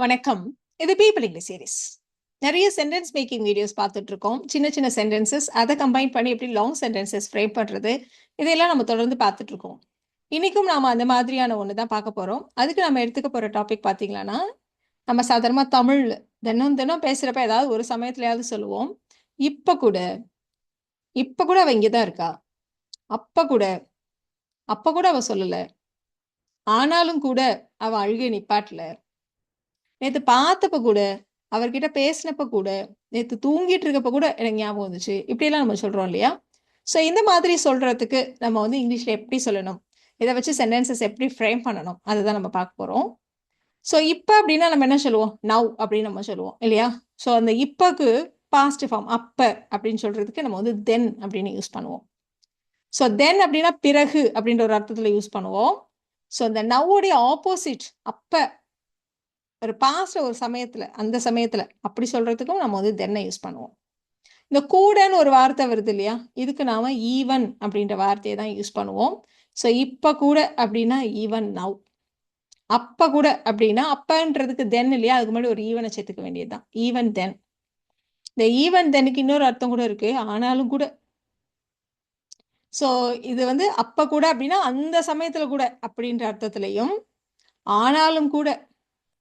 வணக்கம். இது people English series. நிறைய சென்டென்ஸ் மேக்கிங் வீடியோஸ் பார்த்துட்டு இருக்கோம். சின்ன சின்ன சென்டென்சஸ் அதை கம்பைன் பண்ணி எப்படி லாங் சென்டென்சஸ் ஃப்ரேம் பண்றது, இதையெல்லாம் நம்ம தொடர்ந்து பார்த்துட்டு இருக்கோம். இன்னைக்கும் நாம அந்த மாதிரியான ஒன்று தான் பார்க்க போறோம். அதுக்கு நம்ம எடுத்துக்க போற டாபிக் பார்த்தீங்கன்னா, நம்ம சாதாரணமா தமிழ் தினம் தினம் பேசுறப்ப ஏதாவது ஒரு சமயத்துலயாவது சொல்லுவோம். இப்ப கூட இப்ப கூட அவ இங்கதான் இருக்கா. அப்ப கூட அப்ப கூட அவ சொல்லல. ஆனாலும் கூட அவ அழுகை நிப்பாட்டல. நேத்து பார்த்தப்ப கூட, அவர்கிட்ட பேசினப்ப கூட, நேத்து தூங்கிட்டு இருக்கப்ப கூட எனக்கு ஞாபகம் வந்துச்சு. இப்படியெல்லாம் நம்ம சொல்றோம் இல்லையா? ஸோ இந்த மாதிரி சொல்றதுக்கு நம்ம வந்து இங்கிலீஷ்ல எப்படி சொல்லணும்? இத வச்சு சென்டென்சஸ் எப்படி ஃப்ரேம் பண்ணணும்? அதுதான் நம்ம பார்க்க போறோம். ஸோ இப்ப அப்படின்னா நம்ம என்ன சொல்லுவோம்? நவ் அப்படின்னு நம்ம சொல்லுவோம் இல்லையா? ஸோ அந்த இப்பக்கு பாஸ்ட் ஃபார்ம் அப்ப அப்படின்னு சொல்றதுக்கு நம்ம வந்து தென் அப்படின்னு யூஸ் பண்ணுவோம். ஸோ தென் அப்படின்னா பிறகு அப்படின்ற ஒரு அர்த்தத்துல யூஸ் பண்ணுவோம். ஸோ இந்த நவ்வுடைய ஆப்போசிட் அப்ப ஒரு பாஸ்ட்ல ஒரு சமயத்துல அந்த சமயத்துல அப்படி சொல்றதுக்கும் நம்ம வந்து தென்னை யூஸ் பண்ணுவோம். இந்த கூடன்னு ஒரு வார்த்தை வருது இல்லையா, இதுக்கு நாம ஈவன் அப்படின்ற வார்த்தையை தான் யூஸ் பண்ணுவோம். ஸோ இப்ப கூட அப்படின்னா ஈவன் நவ். அப்ப கூட அப்படின்னா அப்பன்றதுக்கு தென் இல்லையா, அதுக்கு முன்னாடி ஒரு ஈவனை சேர்த்துக்க வேண்டியதுதான் ஈவன் தென். இந்த ஈவன் தென்னுக்கு இன்னொரு அர்த்தம் கூட இருக்கு, ஆனாலும் கூட. ஸோ இது வந்து அப்ப கூட அப்படின்னா அந்த சமயத்துல கூட அப்படின்ற அர்த்தத்திலையும், ஆனாலும் கூட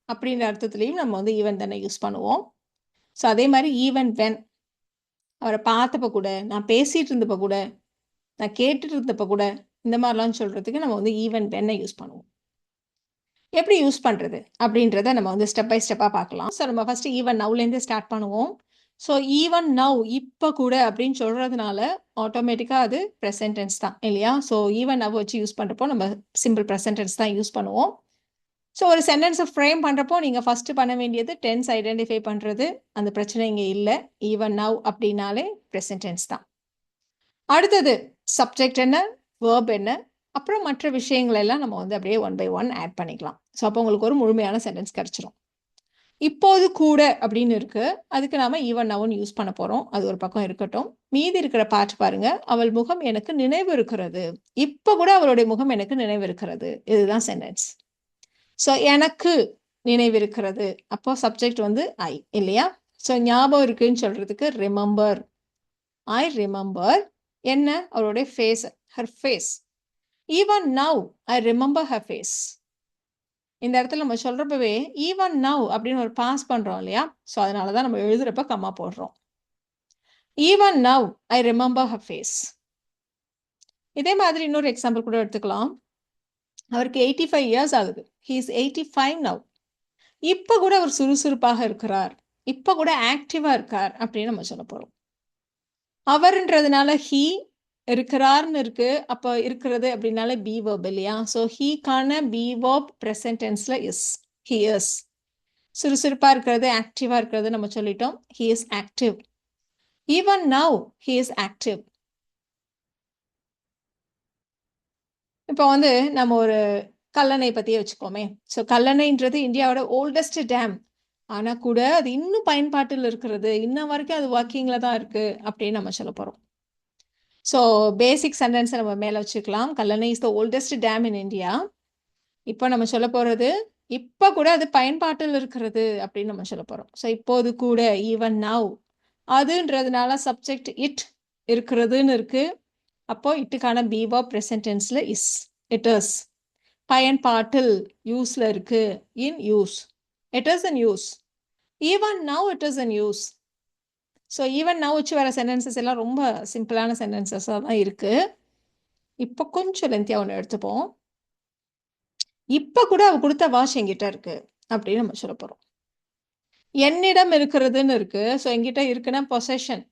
அப்படின்ற அர்த்தத்திலையும் நம்ம வந்து ஈவன் தென்னை யூஸ் பண்ணுவோம். ஸோ அதே மாதிரி ஈவன் வென், அவரை பார்த்தப்ப கூட, நான் பேசிட்டு இருந்தப்ப கூட, நான் கேட்டுட்டு இருந்தப்ப கூட, இந்த மாதிரிலாம் சொல்றதுக்கு நம்ம வந்து ஈவன் வென்னை யூஸ் பண்ணுவோம். எப்படி யூஸ் பண்றது அப்படின்றத நம்ம வந்து ஸ்டெப் பை ஸ்டெப்பா பார்க்கலாம். ஸோ நம்ம ஃபர்ஸ்ட் ஈவன் நவ்லேருந்து ஸ்டார்ட் பண்ணுவோம். ஸோ ஈவன் நவ் இப்ப கூட அப்படின்னு சொல்றதுனால ஆட்டோமேட்டிக்கா அது ப்ரெசன்ட் டென்ஸ் தான் இல்லையா? ஸோ ஈவன் நவ் வச்சு யூஸ் பண்றப்போ நம்ம சிம்பிள் ப்ரெசன்ட் டென்ஸ் தான் யூஸ் பண்ணுவோம். ஸோ ஒரு சென்டென்ஸை ஃப்ரேம் பண்ணுறப்போ நீங்கள் ஃபஸ்ட்டு பண்ண வேண்டியது டென்ஸ் ஐடென்டிஃபை பண்ணுறது. அந்த பிரச்சனை இங்கே இல்லை. ஈவன் நவ் அப்படின்னாலே ப்ரெசன்ட் டென்ஸ் தான். அடுத்தது சப்ஜெக்ட் என்ன, வேர்ப் என்ன, அப்புறம் மற்ற விஷயங்கள் எல்லாம் நம்ம வந்து அப்படியே ஒன் பை ஒன் ஆட் பண்ணிக்கலாம். ஸோ அப்போ உங்களுக்கு ஒரு முழுமையான சென்டென்ஸ் கிடைச்சிரும். இப்போது கூட அப்படின்னு இருக்கு, அதுக்கு நாம ஈவன் நவ்னு யூஸ் பண்ண போறோம். அது ஒரு பக்கம் இருக்கட்டும். மீதி இருக்கிற பார்ட் பாருங்க. அவள் முகம் எனக்கு நினைவு இருக்கிறது. இப்ப கூட அவளுடைய முகம் எனக்கு நினைவு இருக்கிறது. இதுதான் சென்டென்ஸ். ஸோ எனக்கு நினைவிருக்கிறது. அப்போ சப்ஜெக்ட் வந்து ஐ இல்லையா? ஸோ ஞாபகம் இருக்குன்னு சொல்றதுக்கு ரிமெம்பர். ஐ ரிமெம்பர் என்ன, அவருடைய face, her face. Even now I remember her face. இந்த இடத்துல நம்ம சொல்றப்பவே ஈவன் நவ் அப்படின்னு ஒரு பாஸ் பண்றோம் இல்லையா? ஸோ அதனால தான் நம்ம எழுதுறப்ப கம்மா போடுறோம். Even now I remember her face. இதே மாதிரி இன்னொரு எக்ஸாம்பிள் கூட எடுத்துக்கலாம். அவருக்கு 85 இயர்ஸ் ஆகுது. He is 85 now. இப்ப கூட அவர் சுறுசுறுப்பாக இருக்கிறார், இப்ப கூட ஆக்டிவா இருக்கார் அப்படின்னு நம்ம சொல்ல போறோம். அவர்ன்றதுனால ஹீ, இருக்கிறார்னு இருக்கு, அப்ப இருக்கிறது அப்படின்னால பி வேர்ப் இல்லையா? ஸோ ஹீக்கான பி வேர்ப் ப்ரெசன்ட் டென்ஸ்ல இஸ், ஹி இஸ். சுறுசுறுப்பா இருக்கிறது, ஆக்டிவா இருக்கிறது நம்ம சொல்லிட்டோம். He is active. Even now he is active. இப்போ வந்து நம்ம ஒரு கல்லணை பத்தியே வச்சுக்கோமே. ஸோ கல்லணைன்றது இந்தியாவோட ஓல்டஸ்ட் டேம். ஆனா கூட அது இன்னும் பயன்பாட்டில் இருக்கிறது, இன்ன வரைக்கும் அது ஒர்க்கிங்ல தான் இருக்கு அப்படின்னு நம்ம சொல்ல போறோம். ஸோ பேசிக் சென்டென்ஸை நம்ம மேல வச்சுக்கலாம். Kallanai is the oldest dam in India. இப்போ நம்ம சொல்ல போறது இப்ப கூட அது பயன்பாட்டில் இருக்கிறது அப்படின்னு நம்ம சொல்ல போறோம். ஸோ இப்போது கூட, ஈவன் நவ், அதுன்றதுனால சப்ஜெக்ட் இட், இருக்கிறதுன்னு இருக்கு. அப்போ இட்டுக்கான பி வேர்ப் ப்ரெசன்ட் டென்ஸ்ல இஸ், இட் இஸ். பயன்பாட்டில் யூஸ்ல இருக்கு, in use, it is in use. Even now it is in use. So even now வச்சு வர சென்டென்சஸ் எல்லாம் ரொம்ப சிம்பிளான சென்டென்சஸாக தான் இருக்கு. இப்போ கொஞ்சம் லென்த்தியாக ஒன்று எடுத்துப்போம். இப்போ கூட அவ கொடுத்த வாட்ச் என்கிட்ட இருக்கு அப்படின்னு நம்ம சொல்ல போறோம். என்னிடம் இருக்கிறதுன்னு இருக்கு. ஸோ என்கிட்ட இருக்குன்னா பொசஷன்.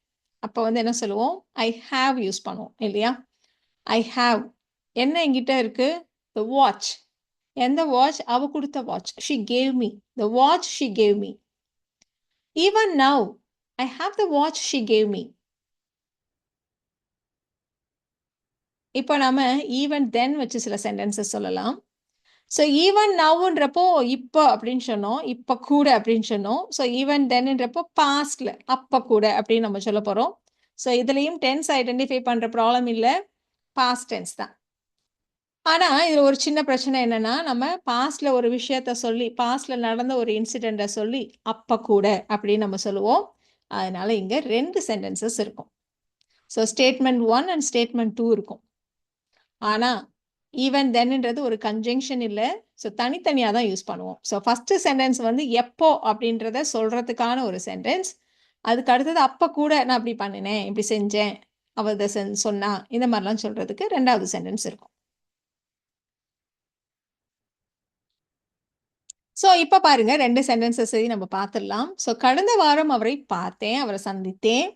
அப்போ வந்து என்ன சொல்லுவோம்? ஐ ஹாவ் யூஸ் பண்ணுவோம் இல்லையா? I have. என்ன என்கிட்ட இருக்கு? த வாட்ச். எந்த வாட்ச்? அவ கொடுத்த watch. She gave me the watch, she gave me. Even now I have the watch she gave me. இப்போ நாம ஈவன் தென் வச்சு சில சென்டென்சஸ் சொல்லலாம். ஸோ ஈவன் நவ்ன்றப்போ இப்போ அப்படின்னு சொன்னோம், இப்போ கூட அப்படின்னு சொன்னோம். ஸோ ஈவன் தென்ன்றப்போ பாஸ்ட்ல அப்போ கூட அப்படின்னு நம்ம சொல்ல போறோம். ஸோ இதுலயும் டென்ஸ் ஐடென்டிஃபை பண்ற ப்ராப்ளம் இல்லை, பாஸ்ட் டென்ஸ் தான். ஆனா, இதுல ஒரு சின்ன பிரச்சனை என்னன்னா, நம்ம பாஸ்ட்ல ஒரு விஷயத்த சொல்லி, பாஸ்ட்ல நடந்த ஒரு இன்சிடென்ட்ட சொல்லி, அப்ப கூட அப்படின்னு நம்ம சொல்லுவோம். அதனால இங்க 2 சென்டென்சஸ் இருக்கும். ஸோ ஸ்டேட்மெண்ட் 1 அண்ட் ஸ்டேட்மெண்ட் 2 இருக்கும். ஆனா, ஈவன் தென்ன்றது ஒரு கன்ஜங்ஷன் இல்ல. ஸோ தனித்தனியா தான் யூஸ் பண்ணுவோம். ஸோ ஃபர்ஸ்ட் சென்டென்ஸ் வந்து எப்போ அப்படின்றத சொல்றதுக்கான ஒரு சென்டென்ஸ். அதுக்கு அடுத்தது அப்ப கூட நான் இப்படி பண்ணினேன், இப்படி செஞ்சேன், அவ இத சொன்னா, இந்த மாரிலாம் சொல்றதுக்கு 2வது சென்டென்ஸ் இருக்கும். ஸோ இப்ப பாருங்க 2 சென்டென்சஸையும் நம்ம பார்த்துடலாம். ஸோ கடந்த வாரம் அவரை பார்த்தேன், அவர சந்தித்தேன்.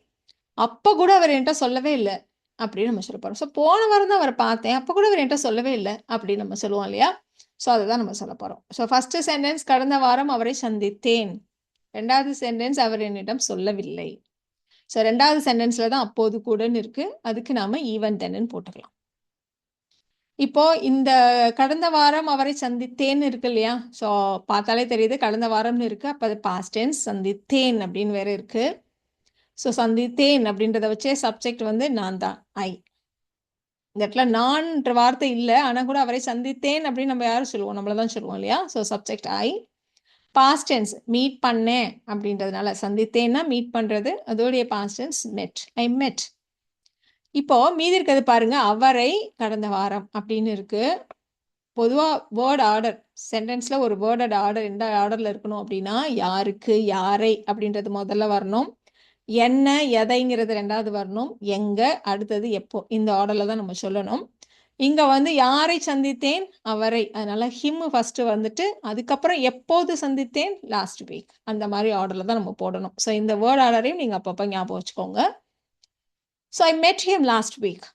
அப்ப கூட அவர் என்ட்ட சொல்லவே இல்ல. அப்படின்னு நம்ம சொல்லப் போறோம். ஸோ போன வாரம் தான் அவர பார்த்தேன். அப்ப கூட அவர் என்ட்ட சொல்லவே இல்ல. அப்படின்னு நம்ம சொல்லுவோம் இல்லையா? ஸோ அததான் நம்ம சொல்லப் போறோம். ஸோ ஃபர்ஸ்ட் சென்டென்ஸ் கடந்த வாரம் அவரை சந்தித்தேன். 2வது சென்டென்ஸ் அவர் என்னிடம் சொல்லவில்லை. ஸோ 2வது சென்டென்ஸ்ல தான் அப்போது கூடன்னு இருக்கு. அதுக்கு நாம ஈவன் தென்ன்னு போட்டுக்கலாம். இப்போ இந்த கடந்த வாரம் அவரை சந்தித்தேன்னு இருக்கு இல்லையா? ஸோ பார்த்தாலே தெரியுது கடந்த வாரம்னு இருக்கு. அப்ப அது பாஸ்ட் டென்ஸ் சந்தித்தேன் அப்படின்னு வேற இருக்கு. ஸோ சந்தித்தேன் அப்படின்றத வச்சே சப்ஜெக்ட் வந்து நான் தான். ஐ. இந்த இடத்துல நான்ன்ற வார்த்தை இல்ல. ஆனா கூட அவரை சந்தித்தேன் அப்படின்னு நம்ம யாரும் சொல்லுவோம்? நம்மள தான் சொல்லுவோம் இல்லையா? So subject I. Past tense meet பண்ணேன் அப்படின்றதுனால சந்தித்தேன்னா மீட் பண்றது. அதோடைய பாஸ்ட் டென்ஸ் மெட். ஐ மெட். இப்போ மீதி இருக்கிறது பாருங்க. அவரை கடந்த வாரம் அப்படின்னு இருக்கு. பொதுவா வேர்ட் ஆர்டர் சென்டென்ஸ்ல ஒரு வேர்டட் ஆர்டர் எந்த ஆர்டர்ல இருக்கணும் அப்படின்னா யாருக்கு யாரை அப்படின்றது முதல்ல வரணும். என்ன எதைங்கிறது 2வது வரணும். எங்க அடுத்தது எப்போ இந்த ஆர்டர்ல தான் நம்ம சொல்லணும். இங்க வந்து யாரை சந்தித்தேன் அவரை அதனால ஹிம் ஃபர்ஸ்ட் வந்துட்டு அதுக்கப்புறம் எப்போது சந்தித்தேன் லாஸ்ட் வீக் அந்த மாதிரி ஆர்டர்ல தான் நம்ம போடணும். ஸோ இந்த வேர்ட் ஆர்டரையும் நீங்க அப்பப்போ ஞாபகம் வச்சுக்கோங்க. So I met him last week.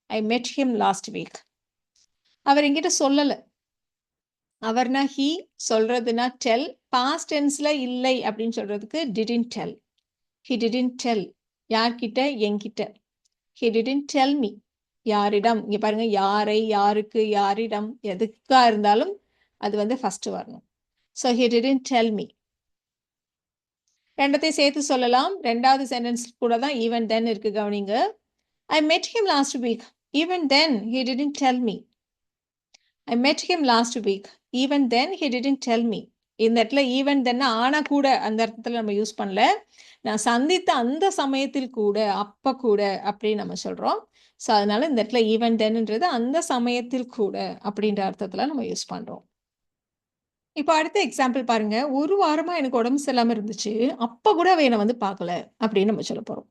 I met him last week. அவர் என்கிட்ட சொல்லல. அவர்னா ஹி, சொல்றதுன்னா டெல். பாஸ்ட் டென்ஸ்ல இல்லை அப்படின்னு சொல்றதுக்கு didn't tell. He didn't tell. யார்கிட்ட? என்கிட்ட. He didn't tell me. யாரிடம்? இங்க பாருங்க யாரை, யாருக்கு, யாரிடம் எதுக்கா இருந்தாலும் அது வந்து ஃபர்ஸ்ட் வரணும். So he didn't tell me. ரெண்டத்தையும் சேர்த்து சொல்லலாம். 2வது சென்டென்ஸ் கூட தான் ஈவன் தென் இருக்கு கவனிங்க. I met him last week. Even then he didn't tell me. I met him last week. Even then he didn't tell me. இந்த இடத்துல ஈவன் தென் ஆனா கூட அந்த அர்த்தத்தில் நம்ம யூஸ் பண்ணல. நான் சந்தித்த அந்த சமயத்தில் கூட, அப்ப கூட அப்படின்னு நம்ம சொல்றோம். ஸோ அதனால இந்த இடத்துல ஈவன் தென்ன்றது அந்த சமயத்தில் கூட அப்படின்ற அர்த்தத்துல நம்ம யூஸ் பண்றோம். இப்போ அடுத்த எக்ஸாம்பிள் பாருங்க. ஒரு வாரமா எனக்கு உடம்பு சரியில்லாம இருந்துச்சு. அப்ப கூட அவ என்ன வந்து பார்க்கல அப்படின்னு நம்ம சொல்லப் போறோம்.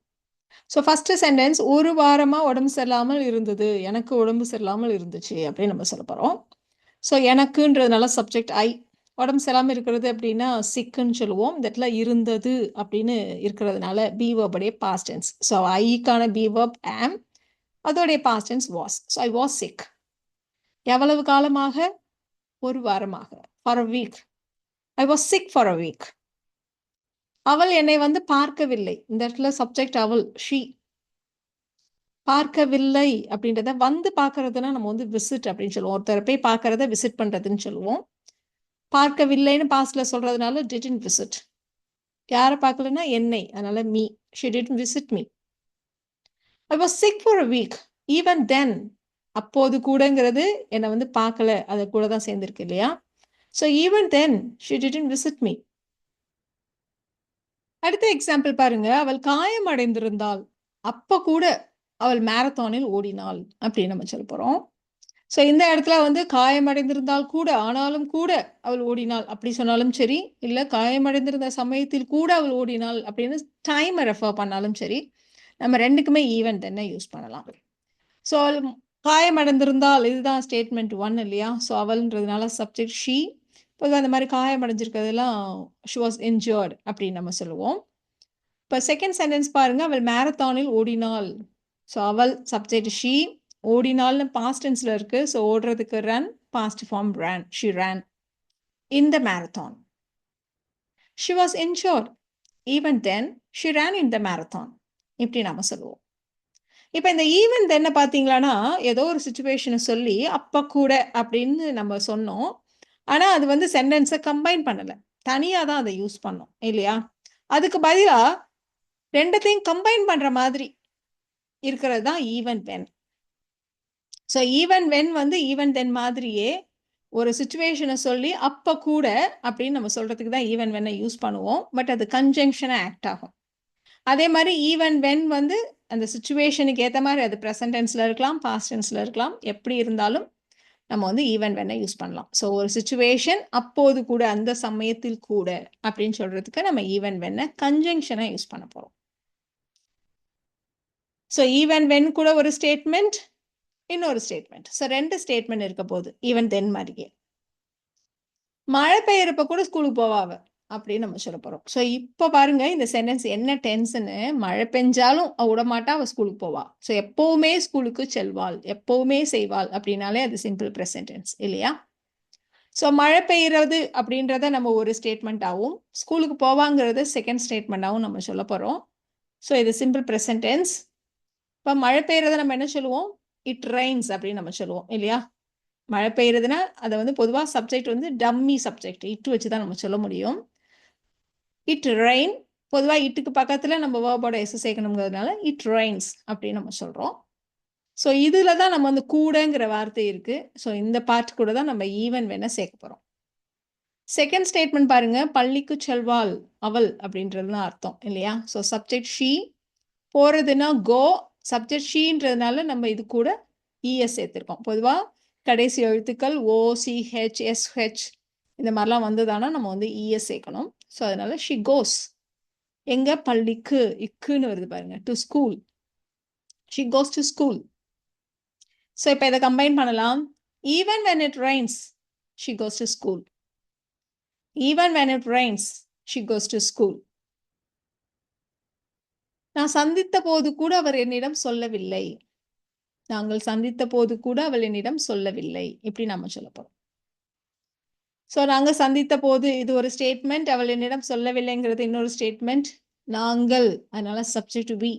ஸோ ஃபர்ஸ்ட் சென்டென்ஸ் ஒரு வாரமா உடம்பு சரியில்லாமல் இருந்தது. எனக்கு உடம்பு சரியில்லாமல் இருந்துச்சு அப்படின்னு நம்ம சொல்லப் போறோம். ஸோ எனக்குன்றதுனால சப்ஜெக்ட் ஐ. உடம்பு சரியில்லாம இருக்கிறது அப்படின்னா சிக்குன்னு சொல்லுவோம். இந்த இடத்துல இருந்தது அப்படின்னு இருக்கிறதுனால பி வேர்புடைய பாஸ்ட் டென்ஸ். ஸோ ஐக்கான பி வேர்ப் ஆம். அதோடைய past tense was. So I was sick. எவ்வளவு காலமாக? ஒரு வாரமாக. For a week. I was sick for a week. அவள் என்னை வந்து பார்க்கவில்லை. இந்த இடத்துல சப்ஜெக்ட் அவள் ஷீ. பார்க்கவில்லை அப்படின்றத வந்து பார்க்கறதுன்னா நம்ம வந்து விசிட் அப்படின்னு சொல்லுவோம். ஒருத்தரை போய் பார்க்கறத விசிட் பண்றதுன்னு சொல்லுவோம். பார்க்கவில்லைன்னு பாஸ்ட்ல சொல்றதுனால டிடன்ட் விசிட். யாரை பார்க்கலன்னா என்னை. அதனால me. She didn't visit me. I was sick for a week. Even then. அப்போது கூடங்கிறது என்னை வந்து பார்க்கல. அது கூட தான் சேர்ந்திருக்கு இல்லையா? So even then she didn't visit me. அடுத்த எக்ஸாம்பிள் பாருங்க. அவள் காயம் அடைந்திருந்தாள். அப்ப கூட அவள் மாரத்தானில் ஓடினாள் அப்படின்னு நம்ம சொல்ல போறோம். ஸோ இந்த இடத்துல வந்து காயமடைந்திருந்தால் கூட ஆனாலும் கூட அவள் ஓடினாள் அப்படி சொன்னாலும் சரி, இல்லை காயமடைந்திருந்த சமயத்தில் கூட அவள் ஓடினாள் அப்படின்னு டைமை ரெஃபர் பண்ணாலும் சரி, நம்ம ரெண்டுக்குமே ஈவன் தென்னை யூஸ் பண்ணலாம். ஸோ அவள் காயமடைந்திருந்தால் இதுதான் ஸ்டேட்மெண்ட் 1 இல்லையா? ஸோ அவள்ன்றதுனால சப்ஜெக்ட் ஷீ. பொதுவாக அந்த மாதிரி காயமடைஞ்சிருக்கிறதெல்லாம் ஷி வாஸ் இன்ஜர்ட் அப்படின்னு நம்ம சொல்லுவோம். இப்போ செகண்ட் சென்டென்ஸ் பாருங்க. அவள் மேரத்தானில் ஓடினாள். ஸோ அவள் சப்ஜெக்ட் ஷீ. ஓடினால்னு பாஸ்ட் டென்ஸ்ல இருக்கு. ஸோ ஓடுறதுக்கு run. Past form ran. She ran in the marathon. She was injured. Even then, she ran in the marathon. இப்படி நாம சொல்லுவோம். இப்போ இந்த ஈவன் தென்னை பார்த்தீங்களான்னா ஏதோ ஒரு சுச்சுவேஷனை சொல்லி அப்ப கூட அப்படின்னு நம்ம சொன்னோம். ஆனா அது வந்து சென்டென்ஸை கம்பைன் பண்ணல. தனியா தான் அதை யூஸ் பண்ணோம் இல்லையா? அதுக்கு பதிலா ரெண்டத்தையும் கம்பைன் பண்ற மாதிரி இருக்கிறது தான் even when. So even when வந்து ஈவன் தென் மாதிரியே ஒரு சுச்சுவேஷனை சொல்லி அப்போ கூட அப்படின்னு நம்ம சொல்கிறதுக்கு தான் ஈவன் வென்னை யூஸ் பண்ணுவோம். பட் அது கன்ஜங்ஷனாக ஆக்ட் ஆகும். அதே மாதிரி ஈவன் வென் வந்து அந்த சுச்சுவேஷனுக்கு ஏற்ற மாதிரி அது ப்ரெசன்ட் டென்ஸில் இருக்கலாம், பாஸ்ட் டென்ஸில் இருக்கலாம். எப்படி இருந்தாலும் நம்ம வந்து ஈவன் வென்னை யூஸ் பண்ணலாம். ஸோ ஒரு சுச்சுவேஷன் அப்போது கூட, அந்த சமயத்தில் கூட அப்படின்னு சொல்கிறதுக்கு நம்ம ஈவன் வென்னை கன்ஜங்ஷனாக யூஸ் பண்ண போகிறோம். ஸோ ஈவன் வென் கூட ஒரு ஸ்டேட்மெண்ட், இன்னொரு ஸ்டேட்மெண்ட். ஸோ 2 ஸ்டேட்மெண்ட் இருக்க போகுது ஈவன் தென் மாதிரியே. மழை பெய்யறப்ப கூட ஸ்கூலுக்கு போவாவ அப்படின்னு நம்ம சொல்ல போறோம். ஸோ இப்போ பாருங்க இந்த சென்டென்ஸ் என்ன டென்ஸ்ன்னு. மழை பெஞ்சாலும் விடமாட்டா அவ ஸ்கூலுக்கு போவா. ஸோ எப்பவுமே ஸ்கூலுக்கு செல்வாள், எப்பவுமே செய்வாள் அப்படின்னாலே அது சிம்பிள் ப்ரெசன்ட் டென்ஸ் இல்லையா? ஸோ மழை பெய்யறது அப்படின்றத நம்ம ஒரு ஸ்டேட்மெண்ட்டாகவும், ஸ்கூலுக்கு போவாங்கிறத செகண்ட் ஸ்டேட்மெண்ட்டாகவும் நம்ம சொல்ல போறோம். ஸோ இது சிம்பிள் ப்ரெசன்ட் டென்ஸ். இப்போ மழை பெய்யறத நம்ம என்ன சொல்லுவோம்? இட் ரெயின்ஸ் அப்படின்னு நம்ம சொல்லுவோம் இல்லையா? மழை பெய்யறதுன்னா அதை வந்து பொதுவாக சப்ஜெக்ட் வந்து டம்மி சப்ஜெக்ட் இட்டு வச்சு தான் நம்ம சொல்ல முடியும். இட் ரெயின், பொதுவாக இட்டுக்கு பக்கத்தில் நம்ம வேர்போட எஸ் சேர்க்கணுங்கிறதுனால இட் ரெயின்ஸ் அப்படின்னு நம்ம சொல்கிறோம். ஸோ இதில் தான் நம்ம வந்து கூடங்கிற வார்த்தை இருக்குது. ஸோ இந்த பார்ட் கூட தான் நம்ம ஈவன் வேணால் சேர்க்க போகிறோம். செகண்ட் ஸ்டேட்மெண்ட் பாருங்க, பள்ளிக்கு செல்வாள் அவள் அப்படின்றது தான் அர்த்தம் இல்லையா? ஸோ சப்ஜெக்ட் ஷீ, போகிறதுனா கோ, சப்ஜெக்ட் ஷீன்றதுனால நம்ம இது கூட இஎஸ் சேர்த்துருக்கோம். பொதுவாக கடைசி எழுத்துக்கள் ஓசிஹெச் எஸ்ஹெச் இந்த மாதிரிலாம் வந்ததானா நம்ம வந்து இஎஸ் சேர்க்கணும். ஸோ அதனால ஷி கோஸ், எங்க பள்ளிக்கு, இக்குன்னு வருது பாருங்க, to school. She goes to school. So இப்போ இதை கம்பைன் பண்ணலாம். Even when it Reigns she goes to school. Even when it Reigns she goes to school. நான் சந்தித்த போது கூட அவர் என்னிடம் சொல்லவில்லை. நாங்கள் சந்தித்த போது கூட அவள் என்னிடம் சொல்லவில்லை. இப்படி நம்ம சொல்ல போறோம். ஸோ நாங்கள் சந்தித்த போது இது ஒரு ஸ்டேட்மெண்ட், அவள் என்னிடம் சொல்லவில்லைங்கிறது இன்னொரு ஸ்டேட்மெண்ட். நாங்கள், அதனால சப்ஜெக்ட் வி.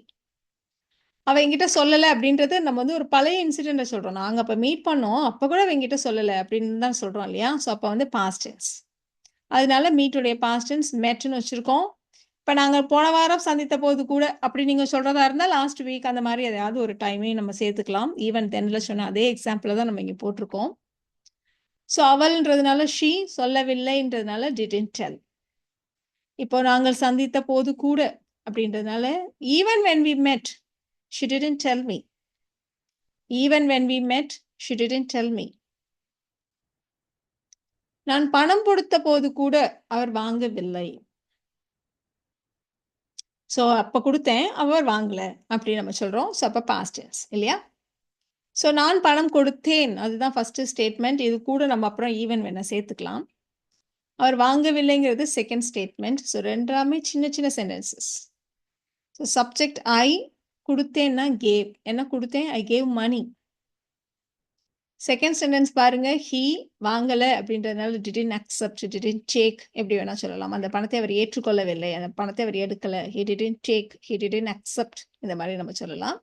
அவள் என்கிட்ட சொல்லலை அப்படின்றது நம்ம வந்து ஒரு பழைய இன்சிடென்ட்டை சொல்கிறோம். நாங்கள் அப்போ மீட் பண்ணோம், அப்போ கூட அவள் என்கிட்ட சொல்லலை அப்படின்னு தான் சொல்கிறோம் இல்லையா? ஸோ அப்போ வந்து பாஸ்ட் டென்ஸ். அதனால மீட்டுடைய பாஸ்ட் டென்ஸ் மெட்னு வச்சுருக்கோம். இப்போ நாங்கள் போன வாரம் சந்தித்த போது கூட அப்படி நீங்கள் சொல்கிறதா இருந்தால் லாஸ்ட் வீக் அந்த மாதிரி எதையாவது ஒரு டைமையும் நம்ம சேர்த்துக்கலாம். ஈவன் தென்னில் சொன்ன அதே எக்ஸாம்பிளை தான் நம்ம இங்கே போட்டிருக்கோம். ஸோ அவள்ன்றதுனால ஷீ, சொல்லவில்லைன்றதுனால டிடன்ட் டெல். இப்போ நாங்கள் சந்தித்த போது கூட அப்படின்றதுனால even when we met she didn't tell me. Even when we met she didn't tell me. நான் பணம் கொடுத்த போது கூட அவர் வாங்கவில்லை. ஸோ அப்போ கொடுத்தேன், அவர் வாங்கலை அப்படின்னு நம்ம சொல்கிறோம். ஸோ அப்போ பாஸ்ட் டென்ஸ் இல்லையா? ஸோ நான் பணம் கொடுத்தேன், அதுதான் ஃபஸ்ட்டு ஸ்டேட்மெண்ட். இது கூட நம்ம அப்புறம் ஈவன் வேணா சேர்த்துக்கலாம். அவர் வாங்கவில்லைங்கிறது செகண்ட் ஸ்டேட்மெண்ட். ஸோ ரெண்டாமே சின்ன சின்ன சென்டென்சஸ். ஸோ சப்ஜெக்ட் ஐ, கொடுத்தேன்னா கேவ். என்ன கொடுத்தேன்? I gave money. Second sentence பாருங்க, ஹீ வாங்கலை அப்படின்றதுனால டிடன்ட் அக்செப்ட், டிடன்ட் டேக் எப்படி வேணா சொல்லலாம். அந்த பணத்தை அவர் ஏற்றுக்கொள்ளவில்லை, அந்த பணத்தை அவர் எடுக்கலை. He didn't take, he didn't accept, இந்த மாதிரி நம்ம சொல்லலாம்.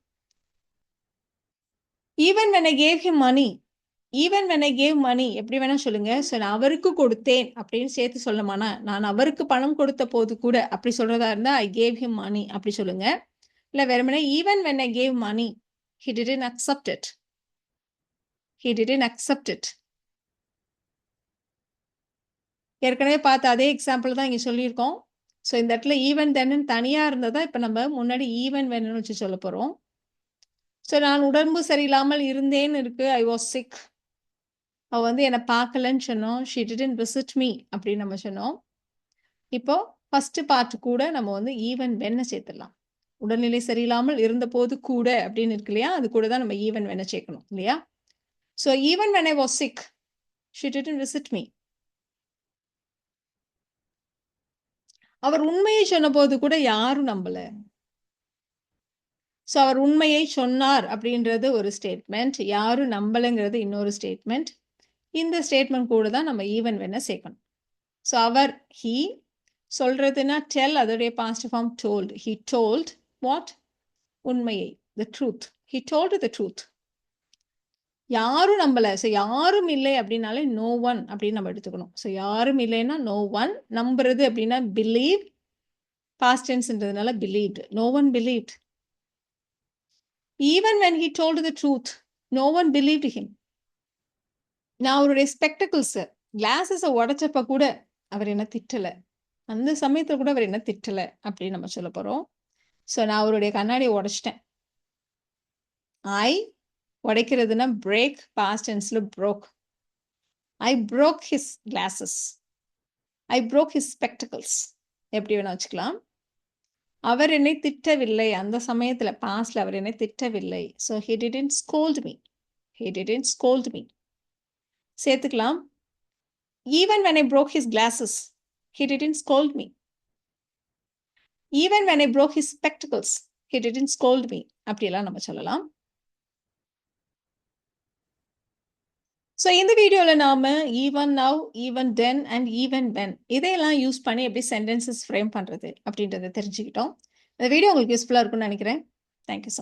Even when I gave him money, even when I gave money எப்படி வேணா சொல்லுங்க. ஸோ நான் அவருக்கு கொடுத்தேன் அப்படின்னு சேர்த்து சொல்லமானா, நான் அவருக்கு பணம் கொடுத்த போது கூட அப்படி சொல்றதா இருந்தா ஐ கேவ் him money அப்படி சொல்லுங்க. இல்லை வெறுமனே even when I gave money he didn't accept it, he didn't accept it. ஏற்கனவே பார்த்த அதே எக்ஸாம்பிள் தான் இங்கே சொல்லியிருக்கோம். ஸோ இந்த இடத்துல ஈவன் தென்னு தனியாக இருந்ததா இப்போ நம்ம முன்னாடி ஈவன் வென்னு வச்சு சொல்ல போகிறோம். ஸோ நான் உடம்பு சரியில்லாமல் இருந்தேன்னு இருக்கு, ஐ வாஸ் சிக். அவ வந்து என்னை பார்க்கலன்னு சொன்னோம், ஷி டிடன்ட் விசிட் மீ அப்படின்னு நம்ம சொன்னோம். இப்போ ஃபர்ஸ்ட் பார்ட் கூட நம்ம வந்து ஈவன் வென்னை சேர்த்துடலாம். உடல்நிலை சரியில்லாமல் இருந்த போது கூட அப்படின்னு இருக்கு இல்லையா? அது கூட தான் நம்ம ஈவன் வென்னை சேர்க்கணும் இல்லையா? So even when I was sick she didn't visit me. அவர் உண்மையை சொன்ன போது கூட யாரும் நம்பல. ஸோ அவர் உண்மையை சொன்னார் அப்படின்றது ஒரு ஸ்டேட்மெண்ட், யாரும் நம்பலைங்கிறது இன்னொரு ஸ்டேட்மெண்ட். இந்த ஸ்டேட்மெண்ட் கூட தான் நம்ம ஈவன் வென்னை சேர்க்கணும். ஸோ அவர், ஹீ, சொல்றதுன்னா டெல், அதோடைய past form told. He told what? உண்மையை, the truth. He told the truth. யாரும் நம்பலை. ஸோ யாரும் இல்லை அப்படின்னாலே நோ ஒன் அப்படின்னு நம்ம எடுத்துக்கணும். ஸோ யாரும் இல்லைன்னா நோ ஒன். நம்புறது அப்படின்னா பிலீவ், பாஸ்ட் டென்ஸ்ன்றதுனால believed. No one believed. Even when he told the truth no one believed him. நான் அவருடைய ஸ்பெக்டக்கிள்ஸ் கிளாஸஸை உடைச்சப்ப கூட அவர் என்ன திட்டல. அந்த சமயத்துல கூட அவர் என்ன திட்டல அப்படின்னு நம்ம சொல்ல போறோம். ஸோ நான் அவருடைய கண்ணாடியை உடைச்சிட்டேன். ஐ உடைக்கிறதுனா பிரேக், பாஸ்ட் டென்ஸ்ல broke. ஐ broke his glasses. ஐ broke his spectacles. எப்படி வேணா வச்சுக்கலாம். அவர் என்னை திட்டவில்லை. அந்த சமயத்துல பாஸ்ட்ல அவர் என்னை திட்டவில்லை. So he didn't scold me. He didn't scold me. சேர்த்துக்கலாம். Even when I broke his glasses, he didn't scold me. Even when I broke his spectacles, he didn't scold me. அப்படியெல்லாம் நம்ம சொல்லலாம். ஸோ இந்த வீடியோவில் நாம even now, even then and even when இதையெல்லாம் use பண்ணி எப்படி சென்டென்சஸ் ஃப்ரேம் பண்ணுறது அப்படின்றத தெரிஞ்சுக்கிட்டோம். இந்த வீடியோ உங்களுக்கு யூஸ்ஃபுல்லாக இருக்கும்னு நினைக்கிறேன். Thank you so